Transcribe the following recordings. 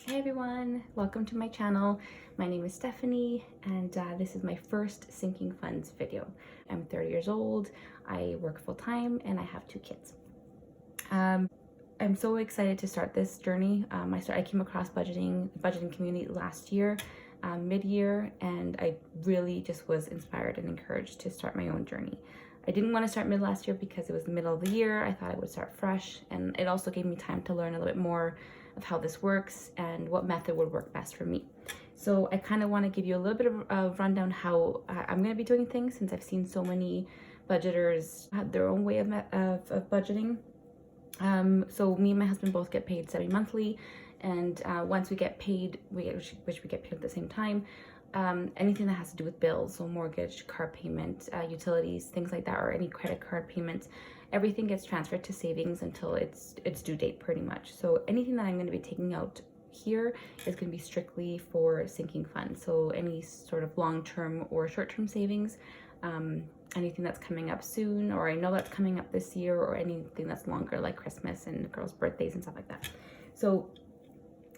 Hey everyone, welcome to my channel. My name is Stephanie and this is my first sinking funds video. I'm 30 years old, I work full-time and I have 2 kids. I'm so excited to start this journey. I came across budgeting community last year, mid-year, and I really just was inspired and encouraged to start my own journey. I didn't want to start mid last year because it was the middle of the year. I thought I would start fresh, and it also gave me time to learn a little bit more of how this works and what method would work best for me. So I kind of want to give you a little bit of a rundown how I'm going to be doing things, since I've seen so many budgeters have their own way of budgeting. So me and my husband both get paid semi-monthly, and once we get paid, which we get paid at the same time, anything that has to do with bills, so mortgage, car payment, utilities, things like that, or any credit card payments, everything gets transferred to savings until its due date pretty much. So anything that I'm going to be taking out here is going to be strictly for sinking funds. So any sort of long-term or short-term savings, anything that's coming up soon, or I know that's coming up this year, or anything that's longer like Christmas and girls' birthdays and stuff like that. So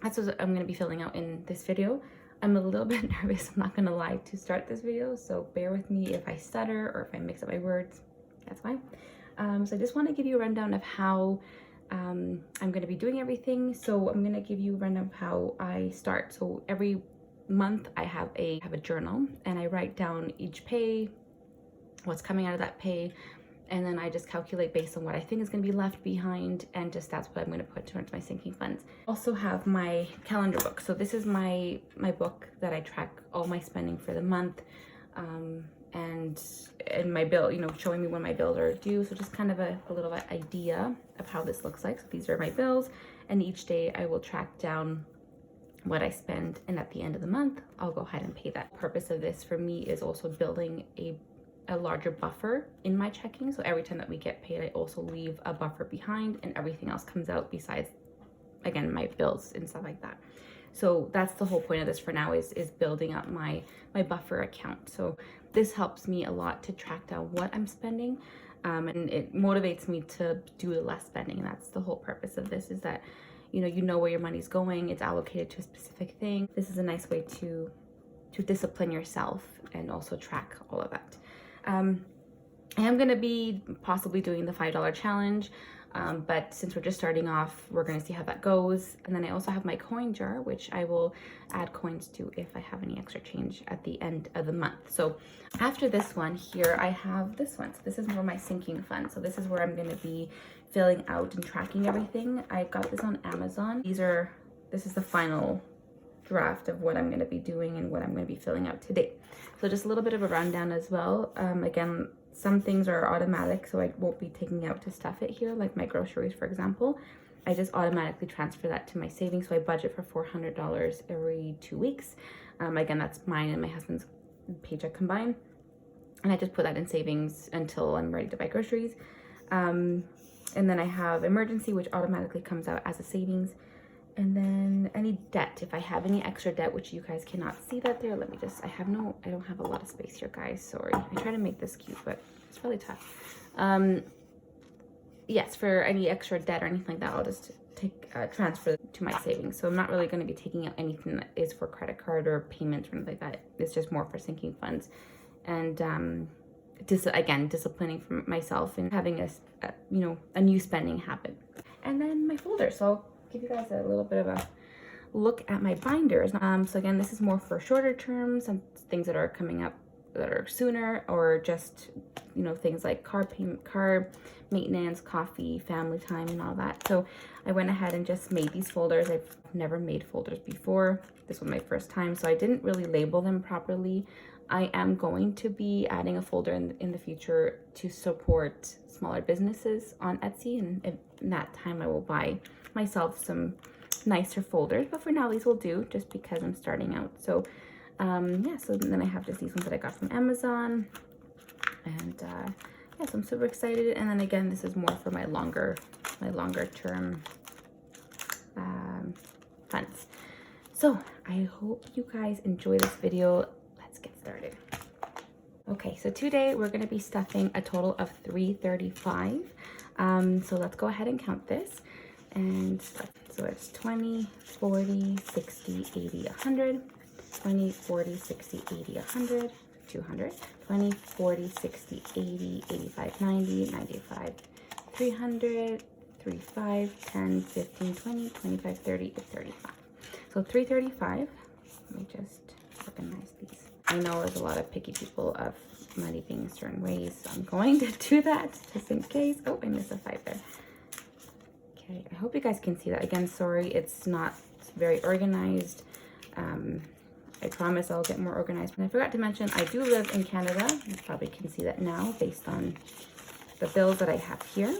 that's what I'm going to be filling out in this video. I'm a little bit nervous, I'm not going to lie, to start this video, so bear with me if I stutter or if I mix up my words, that's fine. So I just want to give you a rundown of how I'm going to be doing everything. So I'm going to give you a rundown of how I start. So every month I have a journal, and I write down each pay, what's coming out of that pay, and then I just calculate based on what I think is going to be left behind, and just that's what I'm going to put towards my sinking funds. I also have my calendar book. So this is my book that I track all my spending for the month, and my bill, showing me when my bills are due. So just kind of a little idea of how this looks like. So these are my bills, and each day I will track down what I spend, and at the end of the month I'll go ahead and pay that. The purpose of this for me is also building a larger buffer in my checking. So every time that we get paid, I also leave a buffer behind, and everything else comes out besides, again, my bills and stuff like that. So that's the whole point of this for now, is building up my buffer account. So this helps me a lot to track down what I'm spending, and it motivates me to do less spending. And that's the whole purpose of this, is that you know where your money's going, it's allocated to a specific thing. This is a nice way to discipline yourself and also track all of that. I am going to be possibly doing the $5 challenge, but since we're just starting off, we're going to see how that goes. And then I also have my coin jar, which I will add coins to if I have any extra change at the end of the month. So after this one here, I have this one. So this is for my sinking fund. So this is where I'm going to be filling out and tracking everything. I got this on Amazon. This is the final draft of what I'm going to be doing and what I'm going to be filling out today. So just a little bit of a rundown as well. Again, some things are automatic, so I won't be taking out to stuff it here, like my groceries, for example. I just automatically transfer that to my savings. So I budget for $400 every 2 weeks. Again, that's mine and my husband's paycheck combined. And I just put that in savings until I'm ready to buy groceries. And then I have emergency, which automatically comes out as a savings. And then any debt, if I have any extra debt, which you guys cannot see that there. Let me just, I don't have a lot of space here, guys. Sorry. I try to make this cute, but it's really tough. Yes, for any extra debt or anything like that, I'll just transfer to my savings. So I'm not really going to be taking out anything that is for credit card or payments or anything like that. It's just more for sinking funds. And again, disciplining for myself and having a new spending habit. And then my folder. So give you guys a little bit of a look at my binders. So again, this is more for shorter terms and things that are coming up that are sooner, or just things like car payment, car maintenance, coffee, family time, and all that. So I went ahead and just made these folders. I've never made folders before. This was my first time, so I didn't really label them properly. I am going to be adding a folder in the future to support smaller businesses on Etsy, and in that time I will buy myself some nicer folders, but for now these will do, just because I'm starting out. So yeah, so then I have just these ones that I got from Amazon, and yeah, so I'm super excited. And then again, this is more for my longer term funds. So I hope you guys enjoy this video. Let's get started. Okay, so today we're going to be stuffing a total of $335. So let's go ahead and count this and start. So it's 20, 40, 60, 80, 100, 20, 40, 60, 80, 100, 200, 20, 40, 60, 80, 85, 90, 95, 300, 35, 10, 15, 20, 25, 30, 35. So 335. Let me just organize these. I know there's a lot of picky people of money being certain ways, so I'm going to do that just in case. Oh, I missed a 5 there. Okay, I hope you guys can see that. Again, sorry, it's not very organized. I promise I'll get more organized. And I forgot to mention, I do live in Canada. You probably can see that now based on the bills that I have here.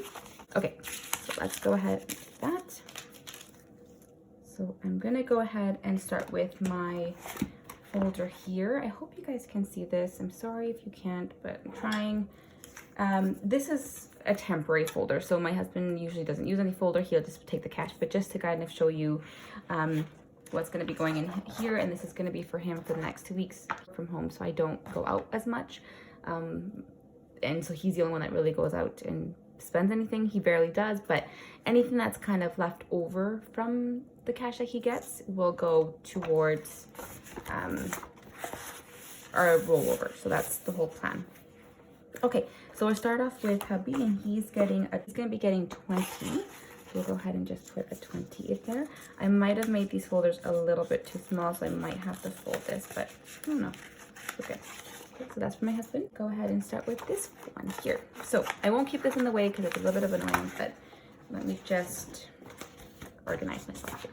Okay, so let's go ahead and do that. So I'm gonna go ahead and start with my folder here. I hope you guys can see this. I'm sorry if you can't, but I'm trying. This is a temporary folder, so my husband usually doesn't use any folder. He'll just take the cash, but just to kind of show you what's going to be going in here, and this is going to be for him for the next 2 weeks from home, so I don't go out as much, and so he's the only one that really goes out and spends anything. He barely does, but anything that's kind of left over from the cash that he gets will go towards our rollover. So that's the whole plan. Okay, so we'll start off with hubby, and he's gonna be getting 20. We'll go ahead and just put a 20 in there. I might have made these folders a little bit too small, so I might have to fold this, but I don't know. Okay, so that's for my husband. Go ahead and start with this one here. So I won't keep this in the way because it's a little bit of annoying, but let me just organize myself here.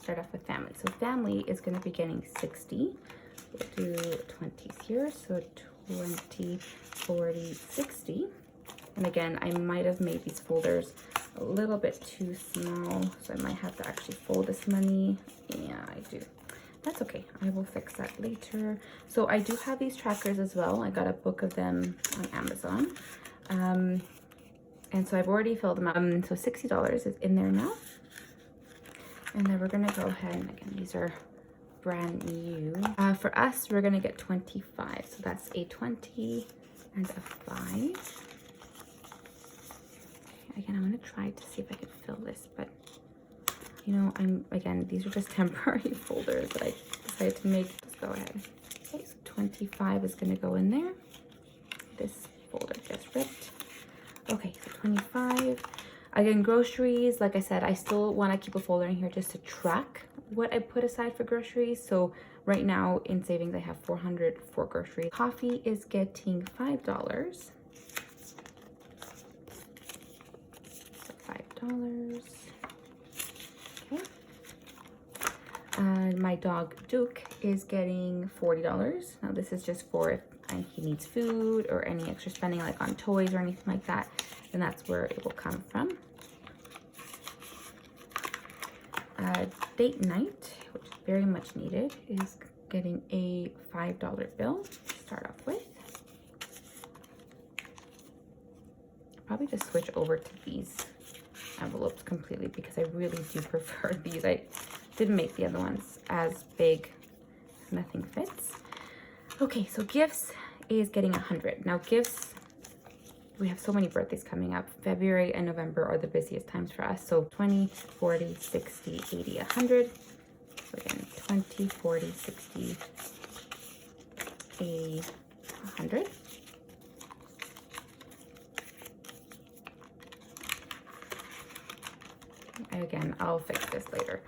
Start off with family. So family is going to be getting 60. We'll do 20s here. So 20, 40, 60. And again, I might have made these folders a little bit too small, so I might have to actually fold this money. Yeah, I do. That's okay. I will fix that later. So I do have these trackers as well. I got a book of them on Amazon. And so I've already filled them up. So $60 is in there now. And then we're gonna go ahead, and again, these are brand new. For us, we're gonna get 25. So that's a 20 and a 5. Again, I'm gonna try to see if I can fill this, but you know, again, these are just temporary folders that I decided to make. Let's go ahead. Okay, so 25 is gonna go in there. This folder just ripped. Okay, so 25. Again, groceries, like I said, I still wanna keep a folder in here just to track what I put aside for groceries. So right now in savings, I have 400 for groceries. Coffee is getting $5. $5. Okay. And my dog Duke is getting $40. Now this is just for if he needs food or any extra spending like on toys or anything like that, then that's where it will come from. Date night, which is very much needed, is getting a $5 bill to start off with. I'll probably just switch over to these envelopes completely because I really do prefer these. I didn't make the other ones as big. Nothing fits. Okay, so gifts is getting 100. Now gifts, we have so many birthdays coming up. February and November are the busiest times for us. So 20, 40, 60, 80, 100. So again, 20, 40, 60, 80, 100. Again, I'll fix this later.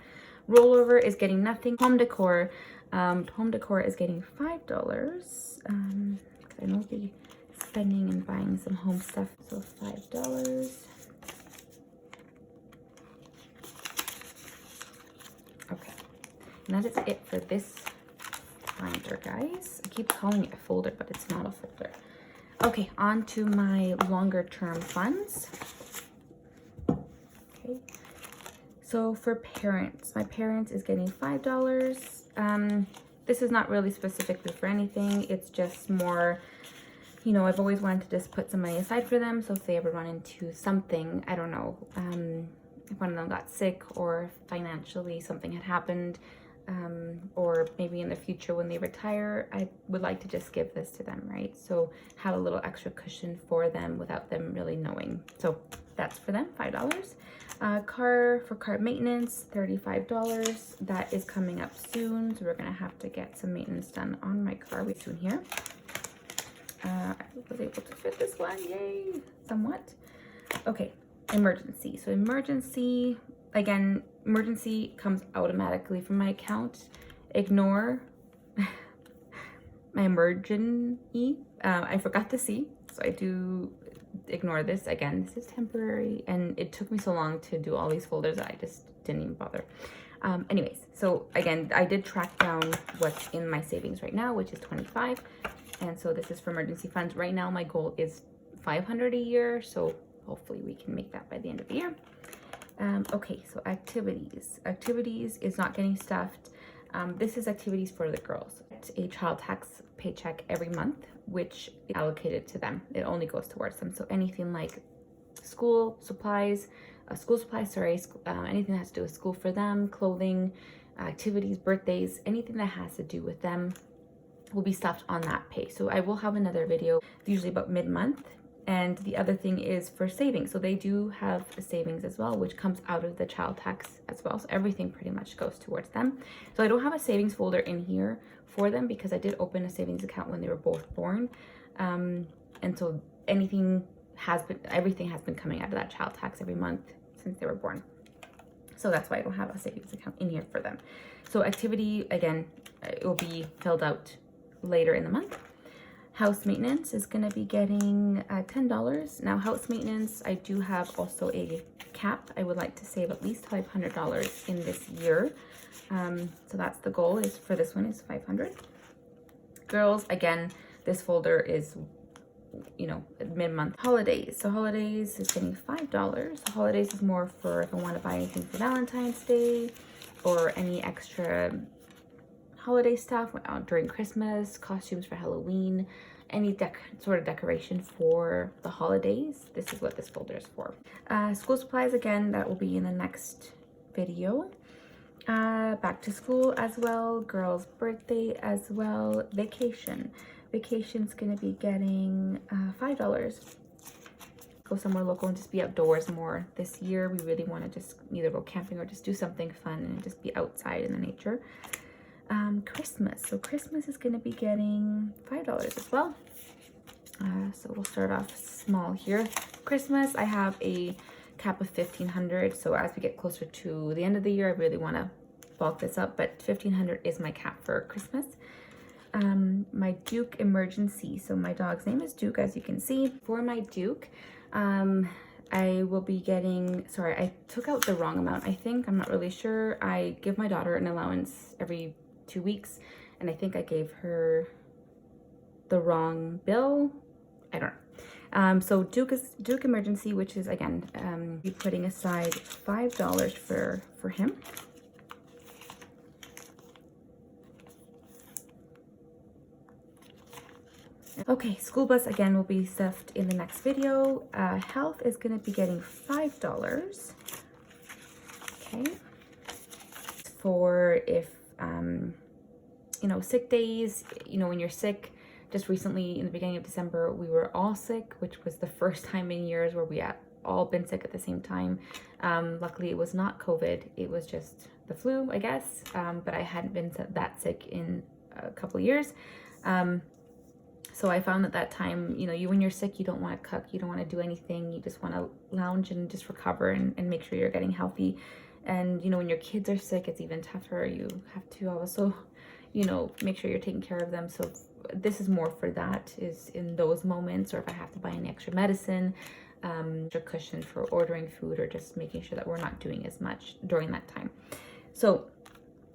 Rollover is getting nothing. Home decor. Home decor is getting $5. I know we'll be spending and buying some home stuff. So $5. Okay. And that is it for this binder, guys. I keep calling it a folder, but it's not a folder. Okay, on to my longer term funds. Okay. So for parents, my parents is getting $5. This is not really specifically for anything. It's just more, you know, I've always wanted to just put some money aside for them. So if they ever run into something, I don't know, if one of them got sick or financially something had happened, or maybe in the future when they retire, I would like to just give this to them, right? So have a little extra cushion for them without them really knowing. So that's for them, $5. Car maintenance, $35. That is coming up soon, so we're gonna have to get some maintenance done on my car soon here. I was able to fit this one, yay, somewhat. Okay, emergency. So emergency, again, emergency comes automatically from my account. Ignore my emergency. I forgot the C, so I do ignore this. Again, this is temporary, and it took me so long to do all these folders that I just didn't even bother. Anyways, so again, I did track down what's in my savings right now, which is 25. And so this is for emergency funds. Right now, my goal is 500 a year. So hopefully we can make that by the end of the year. Okay, so activities. Activities is not getting stuffed. This is activities for the girls. It's a child tax paycheck every month, which is allocated to them. It only goes towards them. So anything like school supplies, anything that has to do with school for them, clothing, activities, birthdays, anything that has to do with them will be stuffed on that pay. So I will have another video, usually about mid-month. And the other thing is for savings. So they do have a savings as well, which comes out of the child tax as well. So everything pretty much goes towards them. So I don't have a savings folder in here for them because I did open a savings account when they were both born. And so everything has been coming out of that child tax every month since they were born. So that's why I don't have a savings account in here for them. So activity, again, it will be filled out later in the month. House maintenance is going to be getting $10. Now, house maintenance, I do have also a cap. I would like to save at least $500 in this year. So that's the goal, is for this one is 500. Girls, again, this folder is, you know, mid-month. Holidays. So holidays is getting $5. Holidays is more for if I want to buy anything for Valentine's Day or any extra holiday stuff during Christmas, costumes for Halloween, any sort of decoration for the holidays. This is what this folder is for. School supplies, again, that will be in the next video. Back to school as well, girls' birthday as well, vacation. Vacation's gonna be getting $5. Go somewhere local and just be outdoors more this year. We really want to just either go camping or just do something fun and just be outside in the nature. Christmas. So Christmas is going to be getting $5 as well. So we'll start off small here. Christmas, I have a cap of $1,500. So as we get closer to the end of the year, I really want to bulk this up, but $1,500 is my cap for Christmas. My Duke emergency. So my dog's name is Duke, as you can see. For my Duke, I will be getting, sorry, I took out the wrong amount, I think. I'm not really sure. I give my daughter an allowance every 2 weeks, and I think I gave her the wrong bill. I don't know. So Duke emergency, which is, again, be putting aside $5 for him. Okay, school bus, again, will be stuffed in the next video. Health is going to be getting $5. Okay. For if, you know, sick days, you know, when you're sick. Just recently, in the beginning of December, we were all sick, which was the first time in years where we had all been sick at the same time. Luckily, it was not COVID. It was just the flu, I guess. But I hadn't been that sick in a couple of years. So I found that time, you know, when you're sick, you don't want to cook, you don't want to do anything. You just want to lounge and just recover and make sure you're getting healthy. And, you know, when your kids are sick, it's even tougher. You have to also, you know, make sure you're taking care of them. So this is more for that, is in those moments, or if I have to buy any extra medicine, extra cushion for ordering food, or just making sure that we're not doing as much during that time. So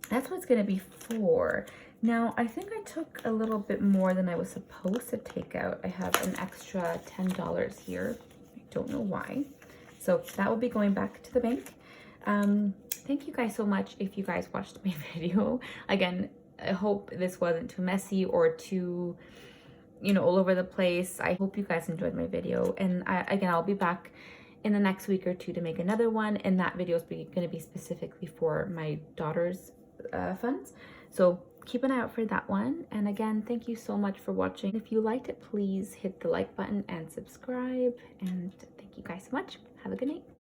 that's what it's going to be for. Now, I think I took a little bit more than I was supposed to take out. I have an extra $10 here. I don't know why. So that will be going back to the bank. Thank you guys so much if you guys watched my video. Again, I hope this wasn't too messy or too, you know, all over the place. I hope you guys enjoyed my video. And again, I'll be back in the next week or two to make another one. And that video is going to be specifically for my daughter's funds. So keep an eye out for that one. And again, thank you so much for watching. If you liked it, please hit the like button and subscribe. And thank you guys so much. Have a good night.